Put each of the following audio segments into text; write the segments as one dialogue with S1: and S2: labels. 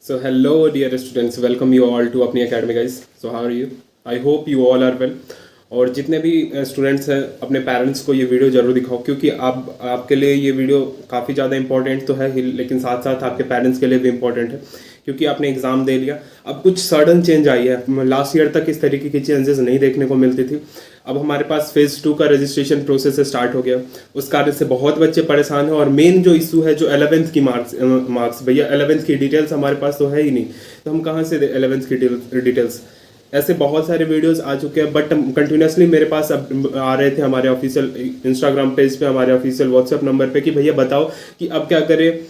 S1: So hello dear students, welcome you all to अपनी academy guys. So how are you? I hope you all are well. और जितने भी students हैं अपने parents को ये वीडियो ज़रूर दिखाओ, क्योंकि आप आपके लिए ये वीडियो काफ़ी ज़्यादा इंपॉर्टेंट तो है ही, लेकिन साथ साथ आपके पेरेंट्स के लिए भी इम्पॉर्टेंट है, क्योंकि आपने एग्ज़ाम दे लिया। अब कुछ सडन चेंज आई है। लास्ट ईयर तक इस तरीके की चेंजेस नहीं देखने को मिलती थी। अब हमारे पास फेज़ 2 का रजिस्ट्रेशन प्रोसेस स्टार्ट हो गया। उस कारण से बहुत बच्चे परेशान हैं। और मेन जो इशू है जो 11th की मार्क्स भैया 11th की डिटेल्स हमारे पास तो है ही नहीं, तो हम कहाँ से 11th की डिटेल्स। ऐसे बहुत सारे वीडियोस आ चुके हैं, बट कंटिन्यूसली मेरे पास अब आ रहे थे हमारे ऑफिशियल इंस्टाग्राम पेज पे, हमारे ऑफिशियल व्हाट्सएप नंबर पे कि भैया बताओ कि अब क्या करें।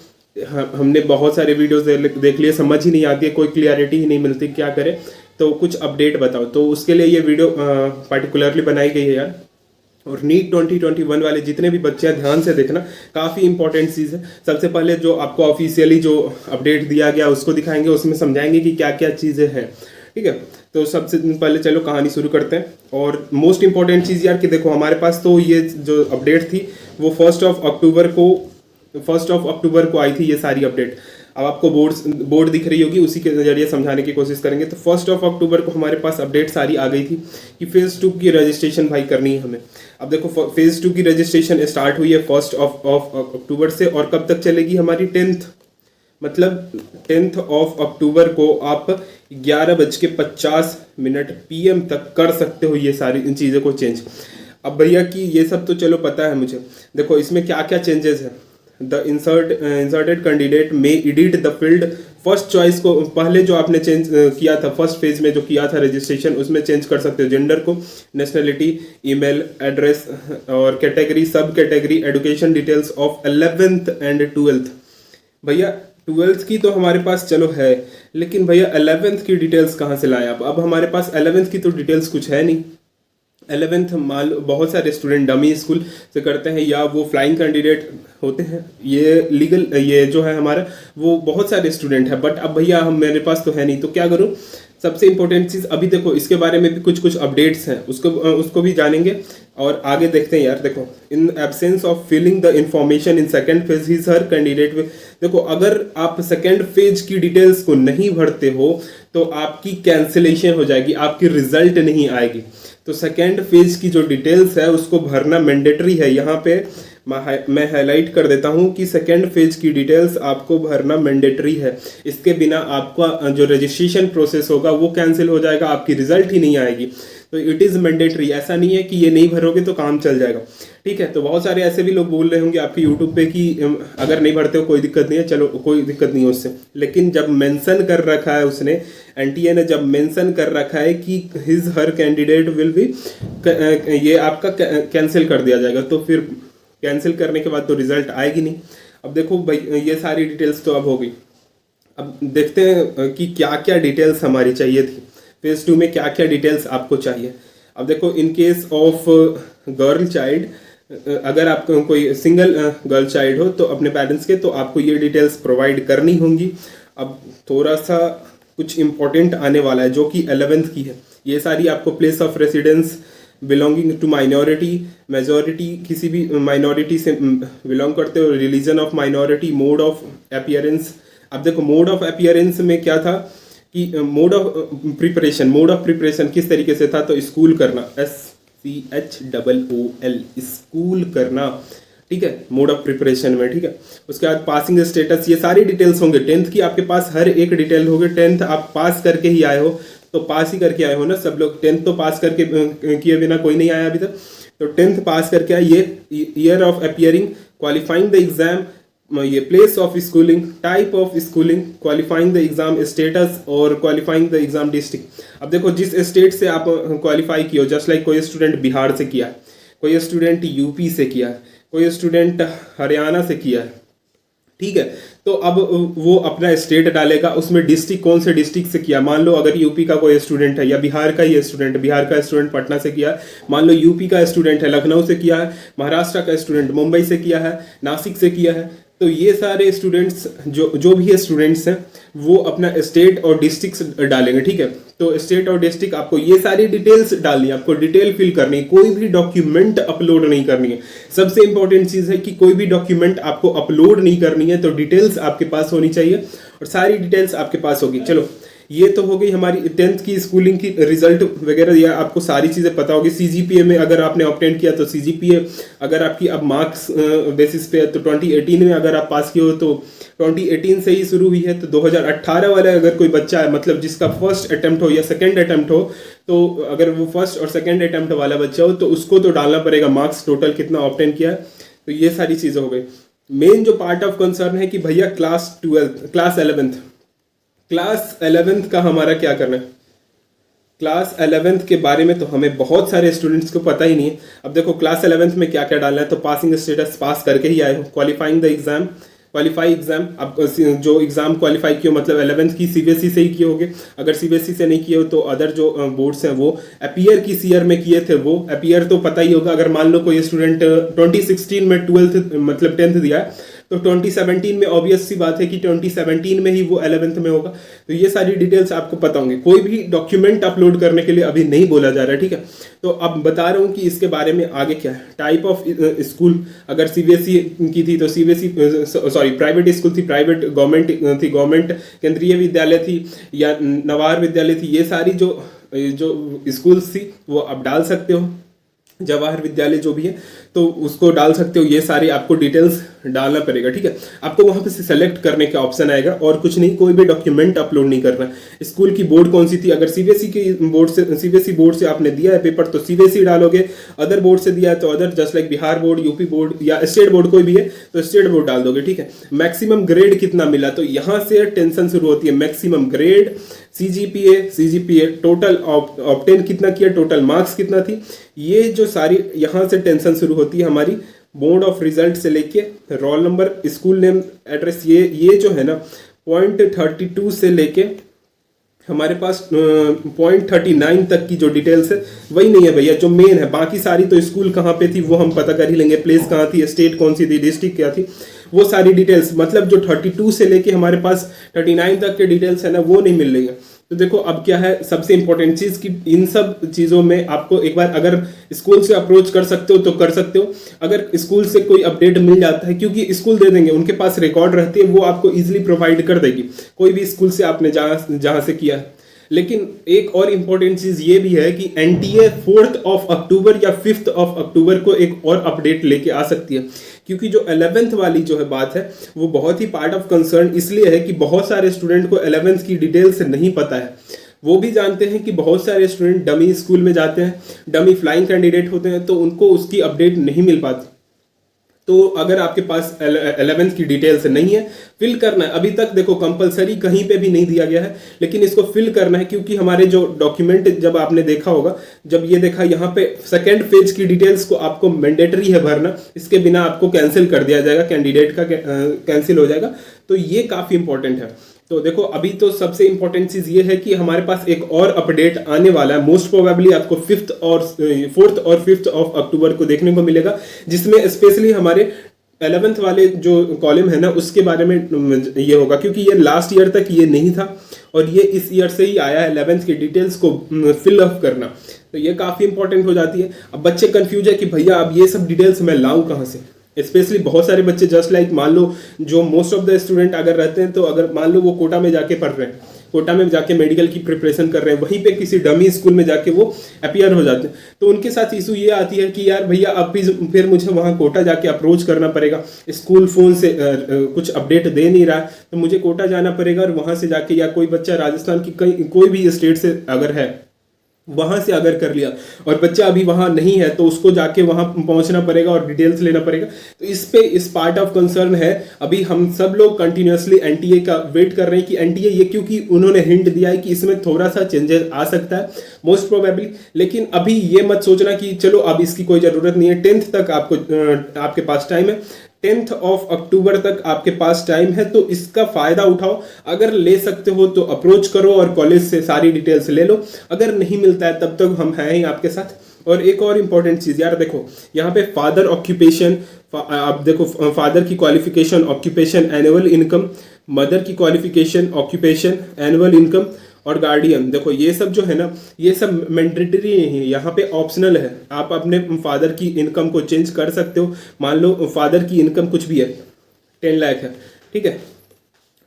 S1: हमने बहुत सारे वीडियोस देख लिए, समझ ही नहीं आती है, कोई क्लियरिटी ही नहीं मिलती, क्या करें, तो कुछ अपडेट बताओ। तो उसके लिए ये वीडियो पार्टिकुलरली बनाई गई है यार। और नीट 2021 वाले जितने भी बच्चे हैं ध्यान से देखना, काफ़ी इंपॉर्टेंट चीज़ है। सबसे पहले जो आपको ऑफिशियली जो अपडेट दिया गया उसको दिखाएंगे, उसमें समझाएंगे कि क्या क्या चीज़ें हैं, ठीक है। तो सबसे पहले चलो कहानी शुरू करते हैं। और मोस्ट इंपॉर्टेंट चीज़ यार कि देखो हमारे पास तो ये जो अपडेट थी वो फर्स्ट ऑफ अक्टूबर को आई थी ये सारी अपडेट। अब आपको बोर्ड दिख रही होगी, उसी के जरिए समझाने की कोशिश करेंगे। तो 1 अक्टूबर को हमारे पास अपडेट सारी आ गई थी कि फेज़ 2 की रजिस्ट्रेशन भाई करनी है हमें। अब देखो फेज़ 2 की रजिस्ट्रेशन स्टार्ट हुई है 1 अक्टूबर से, और कब तक चलेगी हमारी 10th, मतलब 10 अक्टूबर को आप 11:50 PM तक कर सकते हो ये सारी इन चीज़ों को चेंज। अब भैया कि ये सब तो चलो पता है मुझे। देखो इसमें क्या क्या चेंजेस है। द इंसर्टेड कैंडिडेट में edit the field first choice को, पहले जो आपने चेंज किया था फर्स्ट फेज में जो किया था रजिस्ट्रेशन, उसमें चेंज कर सकते हो जेंडर को, नेशनलिटी, ईमेल एड्रेस और कैटेगरी, सब category, education details of 11th and 12th। भैया 12th की तो हमारे पास चलो है, लेकिन भैया 11th की डिटेल्स कहाँ से लाए आप। अब हमारे पास 11th की तो डिटेल्स कुछ है नहीं। 11th मान लो बहुत सारे स्टूडेंट डमी स्कूल से करते हैं, या वो फ्लाइंग कैंडिडेट होते हैं, ये लीगल ये जो है हमारा वो बहुत सारे स्टूडेंट हैं। बट अब भैया हम मेरे पास तो है नहीं, तो क्या करूँ। सबसे इंपॉर्टेंट चीज़ अभी देखो इसके बारे में भी कुछ अपडेट्स हैं, उसको भी जानेंगे और आगे देखते हैं यार। देखो in absence of filling the information in second phase his her candidate. देखो अगर आप सेकेंड फेज की डिटेल्स को नहीं भरते हो तो आपकी कैंसिलेशन हो जाएगी, आपकी रिजल्ट नहीं आएगी। तो सेकेंड फेज की जो डिटेल्स है उसको भरना मैंडेटरी है। यहाँ पे मैं हाईलाइट कर देता हूँ कि सेकेंड फेज की डिटेल्स आपको भरना मैंडेटरी है। इसके बिना आपका जो रजिस्ट्रेशन प्रोसेस होगा वो कैंसिल हो जाएगा, आपकी रिजल्ट ही नहीं आएगी। तो इट इज़ मैंडेटरी, ऐसा नहीं है कि ये नहीं भरोगे तो काम चल जाएगा, ठीक है। तो बहुत सारे ऐसे भी लोग बोल रहे होंगे आपके यूट्यूब पे कि अगर नहीं भरते हो कोई दिक्कत नहीं है, चलो कोई दिक्कत नहीं है उससे। लेकिन जब मेंशन कर रखा है उसने, एनटीए ने जब मेंशन कर रखा है कि his her candidate will be, ये आपका कैंसिल कर दिया जाएगा, तो फिर कैंसिल करने के बाद तो रिजल्ट आएगी नहीं। अब देखो भाई ये सारी डिटेल्स तो अब हो गई। अब देखते हैं कि क्या क्या डिटेल्स हमारी चाहिए थी फेज 2 में, क्या क्या डिटेल्स आपको चाहिए। अब देखो in case of girl child, अगर आपको कोई सिंगल गर्ल चाइल्ड हो तो अपने पेरेंट्स के, तो आपको ये डिटेल्स प्रोवाइड करनी होंगी। अब थोड़ा सा कुछ इम्पोर्टेंट आने वाला है जो कि 11th की है। ये सारी आपको place of residence, belonging to minority, majority किसी भी माइनॉरिटी से बिलोंग करते हो, religion of minority, mode of appearance. अब देखो मोड ऑफ अपीयरेंस में क्या था कि मोड ऑफ प्रिपरेशन किस तरीके से था, तो स्कूल करना, SCHOOL, स्कूल करना, ठीक है, मोड ऑफ प्रिपरेशन में, ठीक है। उसके बाद पासिंग स्टेटस, ये सारी डिटेल्स होंगे। 10th की आपके पास हर एक डिटेल होगी। 10th आप पास करके ही आए हो, तो पास ही करके आए हो ना सब लोग। 10th तो पास करके किए बिना कोई नहीं आया अभी तक, तो 10th पास करके आए। ये year of appearing, qualifying the exam, ये place of schooling, type of schooling, qualifying the exam status और क्वालिफाइंग द एग्जाम डिस्ट्रिक्ट। अब देखो जिस स्टेट से आप क्वालिफाई किए हो, जस्ट लाइक कोई स्टूडेंट बिहार से किया है, कोई स्टूडेंट यूपी से किया है, कोई स्टूडेंट हरियाणा से किया है, ठीक है। तो अब वो अपना स्टेट डालेगा, उसमें डिस्ट्रिक्ट कौन से डिस्ट्रिक्ट से किया। मान लो अगर यूपी का कोई स्टूडेंट है या बिहार का ही स्टूडेंट, बिहार का स्टूडेंट पटना से किया है, मान लो यूपी का स्टूडेंट है लखनऊ से किया है, महाराष्ट्र का स्टूडेंट मुंबई से किया है, नासिक से किया है, तो ये सारे स्टूडेंट्स जो भी स्टूडेंट्स हैं वो अपना स्टेट और डिस्ट्रिक्ट डालेंगे, ठीक है। तो स्टेट और डिस्ट्रिक्ट आपको ये सारी डिटेल्स डालनी है, आपको डिटेल फिल करनी है, कोई भी डॉक्यूमेंट अपलोड नहीं करनी है। सबसे इंपॉर्टेंट चीज़ है कि कोई भी डॉक्यूमेंट आपको अपलोड नहीं करनी है, तो डिटेल्स आपके पास होनी चाहिए और सारी डिटेल्स आपके पास होगी। चलो ये तो हो गई हमारी 10th की स्कूलिंग की रिजल्ट वगैरह, या आपको सारी चीज़ें पता होगी। सीजीपीए में अगर आपने ऑब्टेन किया तो सीजीपीए, अगर आपकी अब मार्क्स बेसिस पे है तो 2018 में अगर आप पास किए हो तो 2018 से ही शुरू हुई है। तो 2018 वाला अगर कोई बच्चा है, मतलब जिसका फर्स्ट अटेम्प्ट हो या सेकेंड अटेम्प्ट हो, तो अगर वो फर्स्ट और सेकेंड अटेम्प्ट वाला बच्चा हो तो उसको तो डालना पड़ेगा मार्क्स टोटल कितना ऑब्टेन किया है। तो ये सारी चीज़ें हो गई। मेन जो पार्ट ऑफ कंसर्न है कि भैया क्लास 11th का हमारा क्या करना है। क्लास 11th के बारे में तो हमें बहुत सारे स्टूडेंट्स को पता ही नहीं है। अब देखो क्लास 11th में क्या क्या डालना है, तो पासिंग स्टेटस, पास करके ही आए हो, क्वालिफाई एग्जाम, अब जो एग्जाम क्वालिफाई किए हो मतलब 11th की सीबीएसई से ही किए होगे, अगर सीबीएसई से नहीं किए हो तो अदर जो बोर्ड्स हैं वो अपीयर किस ईयर में किए थे, वो अपीयर तो पता ही होगा। अगर मान लो कोई स्टूडेंट 2016 में 12th मतलब 10th दिया है तो 2017 में ऑब्वियस सी बात है कि 2017 में ही वो 11th में होगा। तो ये सारी डिटेल्स आपको पता होंगे। कोई भी डॉक्यूमेंट अपलोड करने के लिए अभी नहीं बोला जा रहा है, ठीक है। तो अब बता रहा हूँ कि इसके बारे में आगे क्या है। टाइप ऑफ स्कूल, अगर सीबीएसई की थी तो सीबीएसई प्राइवेट स्कूल थी, प्राइवेट गवर्नमेंट थी, गवर्नमेंट केंद्रीय विद्यालय थी या नवार विद्यालय थी, ये सारी जो स्कूल्स थी वो आप डाल सकते हो। जवाहर विद्यालय जो भी है तो उसको डाल सकते हो। ये सारी आपको डिटेल्स डालना पड़ेगा, ठीक है। आपको वहां पे से सेलेक्ट करने का ऑप्शन आएगा और कुछ नहीं, कोई भी डॉक्यूमेंट अपलोड नहीं करना। स्कूल की बोर्ड कौन सी थी, अगर सीबीएसई बोर्ड से आपने दिया है पेपर तो सीबीएसई डालोगे, अदर बोर्ड से दिया है तो other, just like Bihar board, UP board या स्टेट बोर्ड कोई भी है तो स्टेट बोर्ड डाल दोगे, ठीक है। मैक्सिमम ग्रेड कितना मिला, तो यहां से टेंशन शुरू होती है। Maximum grade, CGPA total obtain कितना किया, टोटल मार्क्स कितना थी, ये जो सारी यहाँ से टेंशन शुरू होती है हमारी। बोर्ड ऑफ रिजल्ट से लेके roll number, school name, address, ये जो है ना .32 से लेके हमारे पास .39 तक की जो डिटेल्स है वही नहीं है भैया, जो मेन है। बाकी सारी तो स्कूल कहाँ पे थी वो हम पता कर ही लेंगे, प्लेस कहाँ थी, स्टेट कौन सी थी, डिस्ट्रिक्ट क्या थी, वो सारी डिटेल्स, मतलब जो 32 से लेके हमारे पास 39 तक के डिटेल्स है ना वो नहीं मिल रही है। तो देखो अब क्या है सबसे इंपॉर्टेंट चीज कि इन सब चीजों में आपको एक बार अगर स्कूल से अप्रोच कर सकते हो तो कर सकते हो। अगर स्कूल से कोई अपडेट मिल जाता है, क्योंकि स्कूल दे देंगे, उनके पास रिकॉर्ड रहती है, वो आपको इजीली प्रोवाइड कर देगी, कोई भी स्कूल से आपने जहां से किया है। लेकिन एक और इम्पोर्टेंट चीज ये भी है कि एनटीए 4th of October या 5th of October को एक और अपडेट लेके आ सकती है, क्योंकि जो 11th वाली जो है बात है वो बहुत ही पार्ट ऑफ कंसर्न इसलिए है कि बहुत सारे स्टूडेंट को 11th की डिटेल्स नहीं पता है। वो भी जानते हैं कि बहुत सारे स्टूडेंट डमी स्कूल में जाते हैं, डमी फ्लाइंग कैंडिडेट होते हैं, तो उनको उसकी अपडेट नहीं मिल पाती। तो अगर आपके पास 11th की डिटेल्स नहीं है, फिल करना है। अभी तक देखो कंपलसरी कहीं पे भी नहीं दिया गया है, लेकिन इसको फिल करना है, क्योंकि हमारे जो डॉक्यूमेंट, जब आपने देखा होगा, जब ये देखा यहाँ पे सेकंड पेज की डिटेल्स को आपको मैंडेटरी है भरना, इसके बिना आपको कैंसिल कर दिया जाएगा, कैंडिडेट का कैंसिल हो जाएगा। तो ये काफी इंपॉर्टेंट है। तो देखो अभी तो सबसे इंपॉर्टेंट चीज ये है कि हमारे पास एक और अपडेट आने वाला है, मोस्ट प्रोबेबली आपको 4th और 5th of October को देखने को मिलेगा, जिसमें स्पेशली हमारे 11th वाले जो कॉलम है ना उसके बारे में ये होगा, क्योंकि ये लास्ट ईयर तक ये नहीं था और ये इस ईयर से ही आया है 11th की डिटेल्स को फिल अप करना। तो ये काफी इंपॉर्टेंट हो जाती है। अब बच्चे कंफ्यूज है कि भैया अब ये सब डिटेल्स मैं लाऊं कहाँ से। स्पेशली बहुत सारे बच्चे जस्ट लाइक मान लो जो मोस्ट ऑफ द स्टूडेंट अगर रहते हैं, तो अगर मान लो वो कोटा में जाके पढ़ रहे हैं, कोटा में जाके मेडिकल की प्रिपरेशन कर रहे हैं, वहीं पे किसी डमी स्कूल में जाके वो अपीयर हो जाते हैं, तो उनके साथ इशू ये आती है कि यार भैया अब फिर मुझे वहाँ कोटा जाके अप्रोच करना पड़ेगा, स्कूल फोन से कुछ अपडेट दे नहीं रहा है, तो मुझे कोटा जाना पड़ेगा और वहाँ से जाके, या कोई बच्चा राजस्थान की कोई भी स्टेट से अगर है वहां से अगर कर लिया और बच्चा अभी वहां नहीं है तो उसको जाके वहां पहुंचना पड़ेगा और डिटेल्स लेना पड़ेगा। तो इस पार्ट ऑफ कंसर्न है। अभी हम सब लोग कंटिन्यूअसली एनटीए का वेट कर रहे हैं कि एनटीए ये, क्योंकि उन्होंने हिंट दिया है कि इसमें थोड़ा सा चेंजेस आ सकता है मोस्ट प्रोबेबली, लेकिन अभी ये मत सोचना कि चलो अब इसकी कोई जरूरत नहीं है। 10th तक आपके पास टाइम है, 10th of October तक आपके पास टाइम है, तो इसका फायदा उठाओ। अगर ले सकते हो तो अप्रोच करो और कॉलेज से सारी डिटेल्स ले लो, अगर नहीं मिलता है तब तक हम हैं ही आपके साथ। और एक और इम्पॉर्टेंट चीज़ यार देखो, यहाँ पे फादर ऑक्यूपेशन, आप देखो फादर की qualification occupation annual income, mother की क्वालिफिकेशन ऑक्यूपेशन एनुअल इनकम, और गार्डियन, देखो ये सब जो है ना, ये सब मैंडेटरी नहीं है, यहाँ पे ऑप्शनल है। आप अपने फादर की इनकम को चेंज कर सकते हो। मान लो फादर की इनकम कुछ भी है, 10 लाख है, ठीक है,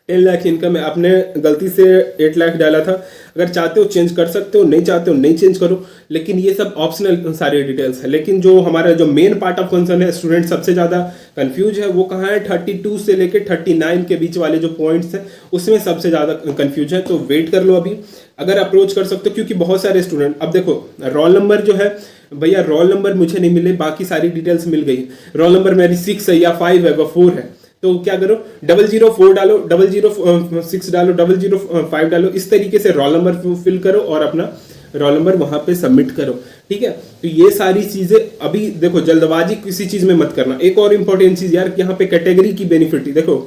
S1: 10 लाख इनकम है, आपने गलती से 8 लाख डाला था, अगर चाहते हो चेंज कर सकते हो, नहीं चाहते हो नहीं चेंज करो, लेकिन ये सब ऑप्शनल सारी डिटेल्स है। लेकिन जो हमारा जो मेन पार्ट ऑफ कंसर्न है, स्टूडेंट सबसे ज़्यादा कंफ्यूज है, वो कहाँ है, 32 से लेके 39 के बीच वाले जो पॉइंट्स हैं उसमें सबसे ज़्यादा कंफ्यूज है। तो वेट कर लो अभी, अगर अप्रोच कर सकते हो, क्योंकि बहुत सारे स्टूडेंट, अब देखो रोल नंबर जो है भैया, रोल नंबर मुझे नहीं मिले, बाकी सारी डिटेल्स मिल गई। रोल नंबर मेरी 6 है या 5 है व 4 है, तो क्या करो 004 डालो, 006 डालो, 005 डालो, इस तरीके से रोल नंबर फिल करो और अपना रोल नंबर वहां पे सबमिट करो, ठीक है। तो ये सारी चीजें अभी देखो, जल्दबाजी किसी चीज में मत करना। एक और इंपॉर्टेंट चीज यार, यहाँ पे कैटेगरी की बेनिफिट, देखो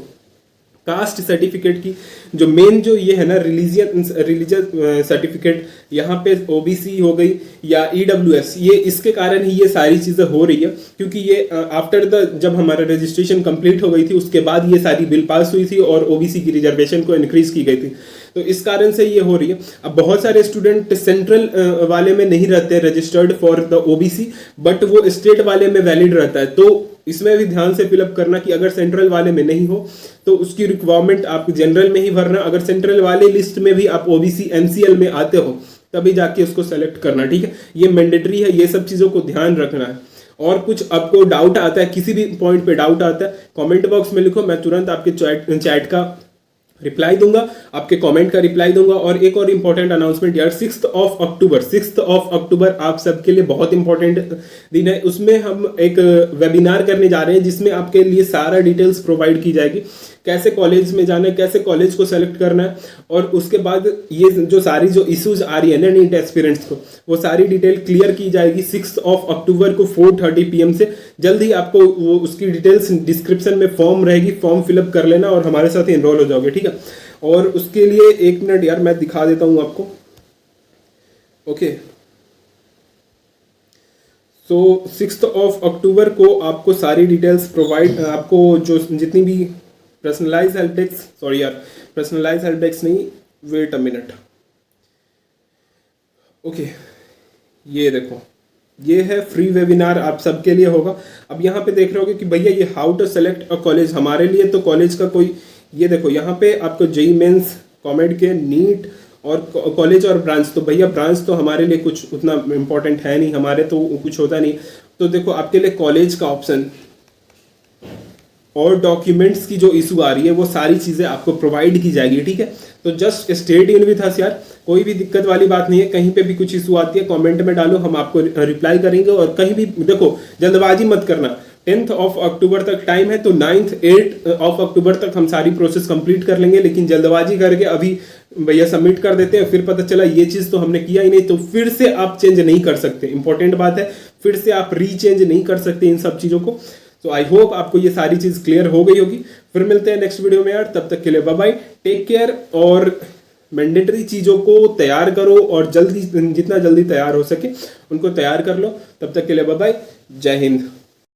S1: कास्ट सर्टिफिकेट की जो मेन जो ये है ना, रिलीजियस सर्टिफिकेट, यहाँ पे ओबीसी हो गई या ईडब्ल्यूएस, ये इसके कारण ही ये सारी चीज़ें हो रही है, क्योंकि ये आफ्टर द जब हमारा रजिस्ट्रेशन कंप्लीट हो गई थी उसके बाद ये सारी बिल पास हुई थी और ओबीसी की रिजर्वेशन को इंक्रीज की गई थी, तो इस कारण से ये हो रही है। अब बहुत सारे स्टूडेंट सेंट्रल वाले में नहीं रहते registered for the OBC, but वो स्टेट वाले में वैलिड रहता है, तो इसमें भी ध्यान से फिलअप करना कि अगर सेंट्रल वाले में नहीं हो तो उसकी रिक्वायरमेंट आप जनरल में ही भरना, अगर सेंट्रल वाले लिस्ट में भी आप ओबीसी एमसीएल में आते हो तभी जाके उसको सेलेक्ट करना, ठीक है। ये मैंडेटरी है, ये सब चीज़ों को ध्यान रखना है। और कुछ आपको डाउट आता है, किसी भी पॉइंट पे डाउट आता है, कमेंट बॉक्स में लिखो, मैं तुरंत आपके चैट का रिप्लाई दूंगा, आपके कमेंट का रिप्लाई दूंगा। और एक और इंपॉर्टेंट अनाउंसमेंट यार, 6 अक्टूबर आप सबके लिए बहुत इंपॉर्टेंट दिन है। उसमें हम एक वेबिनार करने जा रहे हैं जिसमें आपके लिए सारा डिटेल्स प्रोवाइड की जाएगी, कैसे कॉलेज में जाना है, कैसे कॉलेज को सेलेक्ट करना है, और उसके बाद ये जो सारी जो इश्यूज आ रही है ना नीट एस्पिरेंट्स को, वो सारी डिटेल क्लियर की जाएगी 6 अक्टूबर को 4:30 PM से। जल्द ही आपको वो उसकी डिटेल्स डिस्क्रिप्शन में फॉर्म रहेगी, फॉर्म फिलअप कर लेना और हमारे साथ इनरोल हो जाओगे, ठीक है। और उसके लिए 1 मिनट यार मैं दिखा देता हूँ आपको, ओके। सो 6 अक्टूबर को आपको सारी डिटेल्स प्रोवाइड, आपको जो जितनी भी पर्सनलाइज हेल्प डेस्क, सॉरी यार पर्सनलाइज हेल्प डेस्क नहीं, वेट अ मिनट, ओके, ये देखो ये है फ्री वेबिनार आप सबके लिए होगा। अब यहाँ पे देख रहे होगे कि भैया ये how to select a college, हमारे लिए तो कॉलेज का कोई, ये देखो यहाँ पे आपको जेई मेंस, कॉमेड के, नीट और कॉलेज और ब्रांच, तो भैया ब्रांच तो हमारे लिए कुछ उतना इम्पोर्टेंट है नहीं, हमारे तो कुछ होता नहीं। तो देखो आपके लिए कॉलेज का ऑप्शन और डॉक्यूमेंट्स की जो इशू आ रही है वो सारी चीज़ें आपको प्रोवाइड की जाएगी, ठीक है। तो just stay tune with us यार, कोई भी दिक्कत वाली बात नहीं है, कहीं पे भी कुछ इशू आती है कमेंट में डालो, हम आपको रिप्लाई करेंगे। और कहीं भी देखो जल्दबाजी मत करना, 10 अक्टूबर तक टाइम है, तो 8 अक्टूबर तक हम सारी प्रोसेस कंप्लीट कर लेंगे, लेकिन जल्दबाजी करके अभी भैया सबमिट कर देते हैं, फिर पता चला ये चीज़ तो हमने किया ही नहीं, तो फिर से आप चेंज नहीं कर सकते, इंपॉर्टेंट बात है, फिर से आप रीचेंज नहीं कर सकते इन सब चीज़ों को। तो आई होप आपको ये सारी चीज़ क्लियर हो गई होगी। फिर मिलते हैं नेक्स्ट वीडियो में यार, तब तक के लिए बाय बाय, टेक केयर, और मैंडेटरी चीज़ों को तैयार करो और जल्दी जितना जल्दी तैयार हो सके उनको तैयार कर लो। तब तक के लिए बाय बाय, जय हिंद।